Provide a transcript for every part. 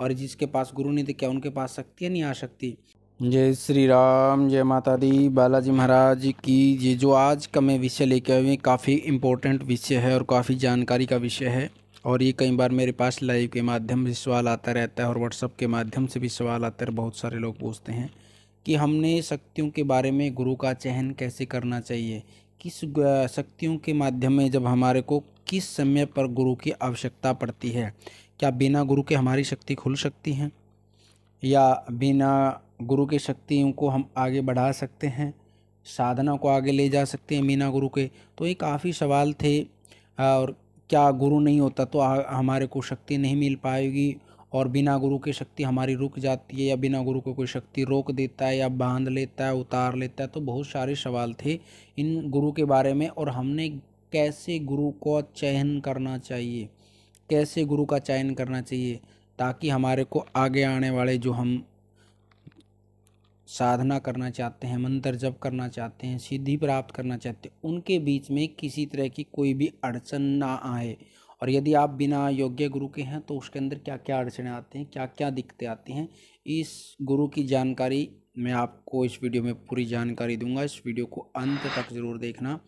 और जिसके पास गुरु नहीं थे क्या उनके पास शक्तियाँ नहीं आ सकती। जय श्री राम, जय माता दी, बालाजी महाराज की। ये जो आज का मैं विषय लेके आए हुए काफ़ी इम्पोर्टेंट विषय है और काफ़ी जानकारी का विषय है। और ये कई बार मेरे पास लाइव के माध्यम से सवाल आता रहता है और व्हाट्सअप के माध्यम से भी सवाल आता है। बहुत सारे लोग पूछते हैं कि हमने शक्तियों के बारे में गुरु का चयन कैसे करना चाहिए, किस शक्तियों के माध्यम में जब हमारे को किस समय पर गुरु की आवश्यकता पड़ती है, क्या बिना गुरु के हमारी शक्ति खुल सकती हैं या बिना गुरु की शक्तियों को हम आगे बढ़ा सकते हैं, साधना को आगे ले जा सकते हैं बिना गुरु के। तो ये काफ़ी सवाल थे। और क्या गुरु नहीं होता तो हमारे को शक्ति नहीं मिल पाएगी और बिना गुरु की शक्ति हमारी रुक जाती है या बिना गुरु को कोई शक्ति रोक देता है या बांध लेता है, उतार लेता है। तो बहुत सारे सवाल थे इन गुरु के बारे में और हमने कैसे गुरु को चयन करना चाहिए, कैसे गुरु का चयन करना चाहिए ताकि हमारे को आगे आने वाले जो हम साधना करना चाहते हैं, मंत्र जप करना चाहते हैं, सिद्धि प्राप्त करना चाहते हैं, उनके बीच में किसी तरह की कोई भी अड़चन ना आए। और यदि आप बिना योग्य गुरु के हैं तो उसके अंदर क्या क्या अड़चनें आती हैं, क्या क्या दिक्कतें आती हैं, इस गुरु की जानकारी मैं आपको इस वीडियो में पूरी जानकारी दूंगा। इस वीडियो को अंत तक ज़रूर देखना।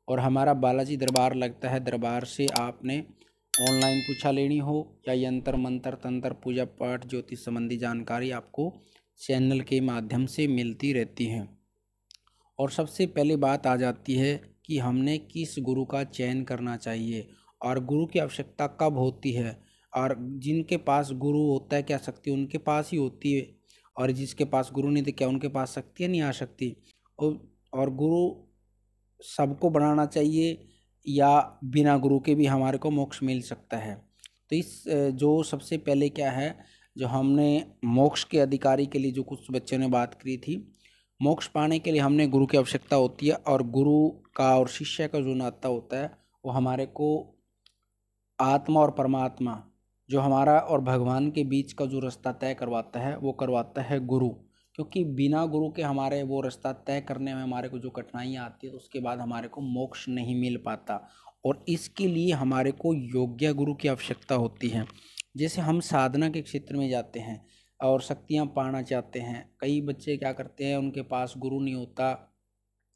और हमारा बालाजी दरबार लगता है, दरबार से आपने ऑनलाइन पूछा लेनी हो या यंत्र मंत्र तंत्र पूजा पाठ ज्योतिष संबंधी जानकारी आपको चैनल के माध्यम से मिलती रहती हैं। और सबसे पहले बात आ जाती है कि हमने किस गुरु का चयन करना चाहिए और गुरु की आवश्यकता कब होती है। और जिनके पास गुरु होता है क्या शक्ति उनके पास ही होती है, और जिसके पास गुरु नहीं तो क्या उनके पास शक्तियाँ नहीं आ सकती। और गुरु सबको बनाना चाहिए या बिना गुरु के भी हमारे को मोक्ष मिल सकता है। तो इस जो सबसे पहले क्या है, जो हमने मोक्ष के अधिकारी के लिए जो कुछ बच्चों ने बात करी थी, मोक्ष पाने के लिए हमने गुरु की आवश्यकता होती है। और गुरु का और शिष्य का जो नाता होता है वो हमारे को आत्मा और परमात्मा, जो हमारा और भगवान के बीच का जो रास्ता तय करवाता है वो करवाता है गुरु। क्योंकि बिना गुरु के हमारे वो रास्ता तय करने में हमारे को जो कठिनाइयाँ आती है तो उसके बाद हमारे को मोक्ष नहीं मिल पाता। और इसके लिए हमारे को योग्य गुरु की आवश्यकता होती है। जैसे हम साधना के क्षेत्र में जाते हैं और शक्तियाँ पाना चाहते हैं, कई बच्चे क्या करते हैं उनके पास गुरु नहीं होता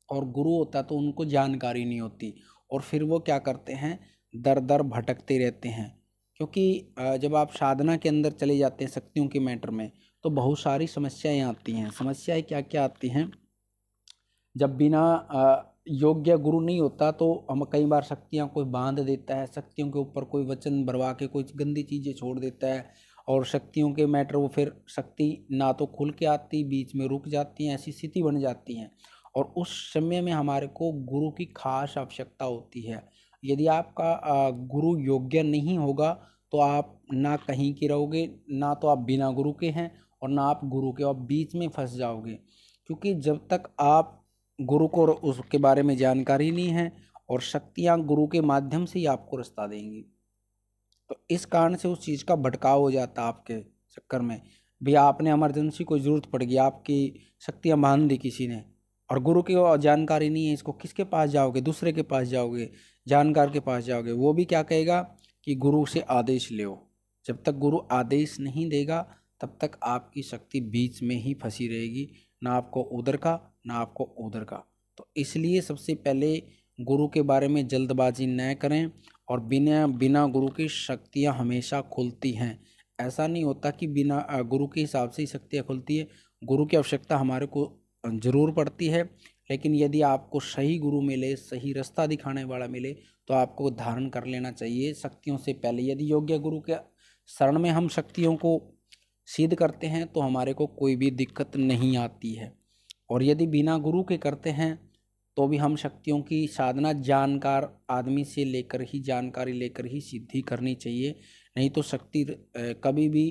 और गुरु होता तो उनको जानकारी नहीं होती और फिर वो क्या करते हैं, दर दर भटकते रहते हैं। क्योंकि जब आप साधना के अंदर चले जाते हैं शक्तियों के मैटर में तो बहुत सारी समस्याएं आती हैं। समस्याएं क्या क्या आती हैं, जब बिना योग्य गुरु नहीं होता तो हम कई बार शक्तियाँ कोई बांध देता है, शक्तियों के ऊपर कोई वचन भरवा के कोई गंदी चीज़ें छोड़ देता है और शक्तियों के मैटर वो फिर शक्ति ना तो खुल के आती, बीच में रुक जाती हैं, ऐसी स्थिति बन जाती हैं। और उस समय में हमारे को गुरु की खास आवश्यकता होती है। यदि आपका गुरु योग्य नहीं होगा तो आप ना कहीं के रहोगे, ना तो आप बिना गुरु के हैं और ना आप गुरु के, आप बीच में फंस जाओगे। क्योंकि जब तक आप गुरु को उसके बारे में जानकारी नहीं है और शक्तियाँ गुरु के माध्यम से ही आपको रास्ता देंगी, तो इस कारण से उस चीज़ का भटकाव हो जाता है आपके चक्कर में। भी आपने इमरजेंसी कोई ज़रूरत पड़ गई, आपकी शक्तियाँ बांध दी किसी ने और गुरु की जानकारी नहीं है, इसको किसके पास जाओगे, दूसरे के पास जाओगे, जानकार के पास जाओगे। वो भी क्या कहेगा कि गुरु से आदेश लो। जब तक गुरु आदेश नहीं देगा तब तक आपकी शक्ति बीच में ही फंसी रहेगी, ना आपको उधर का ना आपको उधर का। तो इसलिए सबसे पहले गुरु के बारे में जल्दबाजी न करें। और बिना गुरु की शक्तियाँ हमेशा खुलती हैं। ऐसा नहीं होता कि बिना गुरु के हिसाब से ही शक्तियाँ खुलती है। गुरु की आवश्यकता हमारे को ज़रूर पड़ती है, लेकिन यदि आपको सही गुरु मिले, सही रास्ता दिखाने वाला मिले तो आपको धारण कर लेना चाहिए शक्तियों से पहले। यदि योग्य गुरु के शरण में हम शक्तियों को सिद्ध करते हैं तो हमारे को कोई भी दिक्कत नहीं आती है। और यदि बिना गुरु के करते हैं तो भी हम शक्तियों की साधना जानकार आदमी से लेकर ही, जानकारी लेकर ही सिद्धि करनी चाहिए। नहीं तो शक्ति कभी भी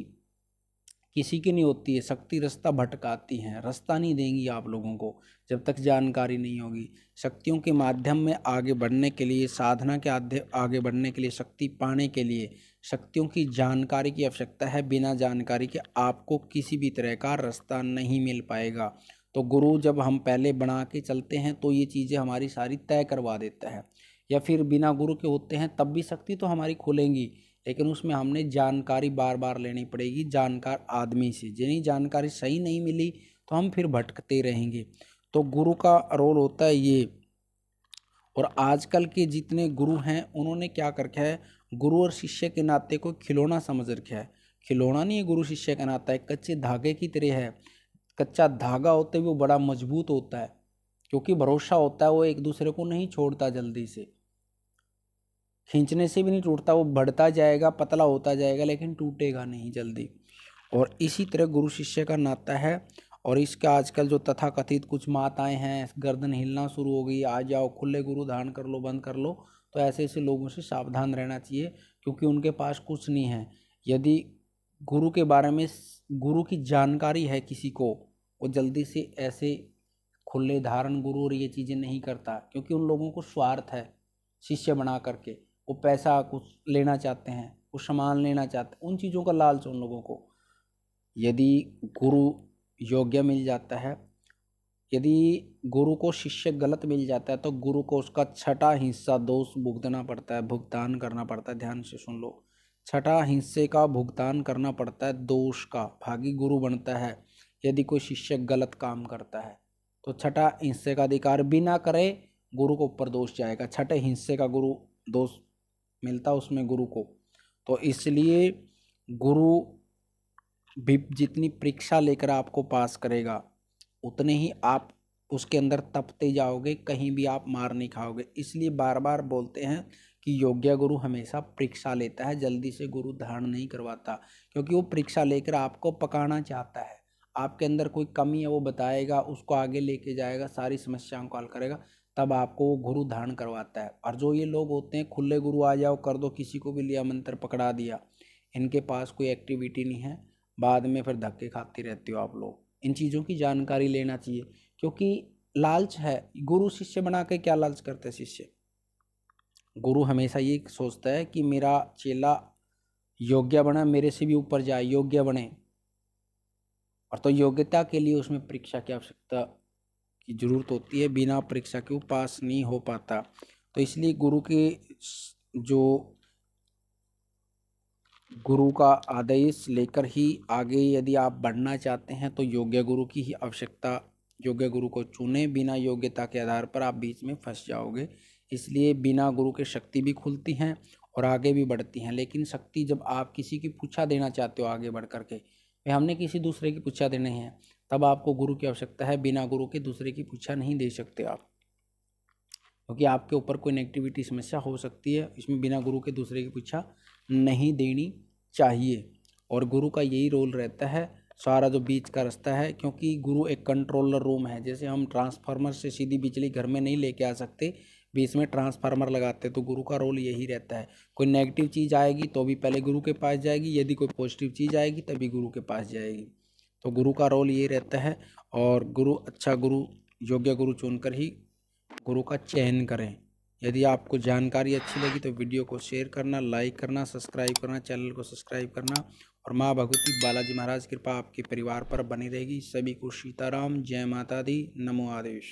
किसी की नहीं होती है। शक्ति रास्ता भटकाती हैं, रास्ता नहीं देंगी आप लोगों को जब तक जानकारी नहीं होगी। शक्तियों के माध्यम में आगे बढ़ने के लिए, साधना के आगे बढ़ने के लिए, शक्ति पाने के लिए शक्तियों की जानकारी की आवश्यकता है। बिना जानकारी के आपको किसी भी तरह का रास्ता नहीं मिल पाएगा। तो गुरु जब हम पहले बना के चलते हैं तो ये चीज़ें हमारी सारी तय करवा देता है। या फिर बिना गुरु के होते हैं तब भी शक्ति तो हमारी खुलेंगी, लेकिन उसमें हमने जानकारी बार बार लेनी पड़ेगी जानकार आदमी से। जिन्हें जानकारी सही नहीं मिली तो हम फिर भटकते रहेंगे। तो गुरु का रोल होता है ये। और आजकल के जितने गुरु हैं उन्होंने क्या कर रखा है, गुरु और शिष्य के नाते को खिलौना समझ रखा है। खिलौना नहीं है गुरु शिष्य का नाता, एक कच्चे धागे की तरह है। कच्चा धागा होते हुए वो बड़ा मजबूत होता है, क्योंकि भरोसा होता है, वो एक दूसरे को नहीं छोड़ता, जल्दी से खींचने से भी नहीं टूटता, वो बढ़ता जाएगा, पतला होता जाएगा, लेकिन टूटेगा नहीं जल्दी। और इसी तरह गुरु शिष्य का नाता है। और इसका आजकल जो तथाकथित कुछ माताएं हैं, गर्दन हिलना शुरू हो गई, आ जाओ खुले गुरु धारण कर लो, बंद कर लो, तो ऐसे ऐसे लोगों से सावधान रहना चाहिए, क्योंकि उनके पास कुछ नहीं है। यदि गुरु के बारे में गुरु की जानकारी है किसी को, वो जल्दी से ऐसे खुले धारण गुरु और ये चीज़ें नहीं करता, क्योंकि उन लोगों को स्वार्थ है शिष्य बना करके। वो पैसा कुछ लेना चाहते हैं, कुछ सामान लेना चाहते हैं, उन चीज़ों का लालच उन लोगों को। यदि गुरु योग्य मिल जाता है, यदि गुरु को शिष्य गलत मिल जाता है, तो गुरु को उसका छठा हिस्सा दोष भुगतना पड़ता है, भुगतान करना पड़ता है। ध्यान से सुन लो, छठा हिस्से का भुगतान करना पड़ता है, दोष का। भागी गुरु बनता है यदि कोई शिष्य गलत काम करता है, तो छठा हिस्से का अधिकार भी ना करे, गुरु को ऊपर दोष जाएगा। छठे हिस्से का गुरु दोष मिलता उसमें गुरु को। तो इसलिए गुरु भी जितनी परीक्षा लेकर आपको पास करेगा, उतने ही आप उसके अंदर तपते जाओगे, कहीं भी आप मार नहीं खाओगे। इसलिए बार बार बोलते हैं कि योग्य गुरु हमेशा परीक्षा लेता है, जल्दी से गुरु धारण नहीं करवाता, क्योंकि वो परीक्षा लेकर आपको पकाना चाहता है। आपके अंदर कोई कमी है वो बताएगा, उसको आगे लेके जाएगा, सारी समस्याओं को हल करेगा, तब आपको वो गुरु धारण करवाता है। और जो ये लोग होते हैं खुले गुरु आ जाओ कर दो, किसी को भी लिया मंत्र पकड़ा दिया, इनके पास कोई एक्टिविटी नहीं है, बाद में फिर धक्के खाते रहते हो आप लोग। इन चीज़ों की जानकारी लेना चाहिए, क्योंकि लालच है। गुरु शिष्य बना के क्या लालच करते हैं शिष्य? गुरु हमेशा ये सोचता है कि मेरा चेला योग्य बना, मेरे से भी ऊपर जाए, योग्य बने। और तो योग्यता के लिए उसमें परीक्षा की आवश्यकता की जरूरत होती है, बिना परीक्षा के वो पास नहीं हो पाता। तो इसलिए गुरु के जो गुरु का आदेश लेकर ही आगे यदि आप बढ़ना चाहते हैं, तो योग्य गुरु की ही आवश्यकता, योग्य गुरु को चुने। बिना योग्यता के आधार पर आप बीच में फंस जाओगे। इसलिए बिना गुरु के शक्ति भी खुलती हैं और आगे भी बढ़ती हैं, लेकिन शक्ति जब आप किसी की पूछा देना चाहते हो आगे बढ़ करके, भाई हमने किसी दूसरे की पूछा देनी है, तब आपको गुरु की आवश्यकता है। बिना गुरु के दूसरे की पूछा नहीं दे सकते आप, क्योंकि आपके ऊपर कोई नेगेटिविटी समस्या हो सकती है। इसमें बिना गुरु के दूसरे की पूछा नहीं देनी चाहिए। और गुरु का यही रोल रहता है, सारा जो बीच का रास्ता है, क्योंकि गुरु एक कंट्रोलर रूम है। जैसे हम ट्रांसफार्मर से सीधी बिजली घर में नहीं लेके आ सकते, बीच में ट्रांसफार्मर लगाते, तो गुरु का रोल यही रहता है। कोई नेगेटिव चीज़ आएगी तो भी पहले गुरु के पास जाएगी, यदि कोई पॉजिटिव चीज़ आएगी तभी गुरु के पास जाएगी। तो गुरु का रोल ये रहता है। और गुरु, अच्छा गुरु, योग्य गुरु चुनकर ही गुरु का चयन करें। यदि आपको जानकारी अच्छी लगी तो वीडियो को शेयर करना, लाइक करना, सब्सक्राइब करना, चैनल को सब्सक्राइब करना। और माँ भगवती बालाजी महाराज कृपा आपके परिवार पर बनी रहेगी। सभी को सीताराम, जय माता दी, नमो आदेश।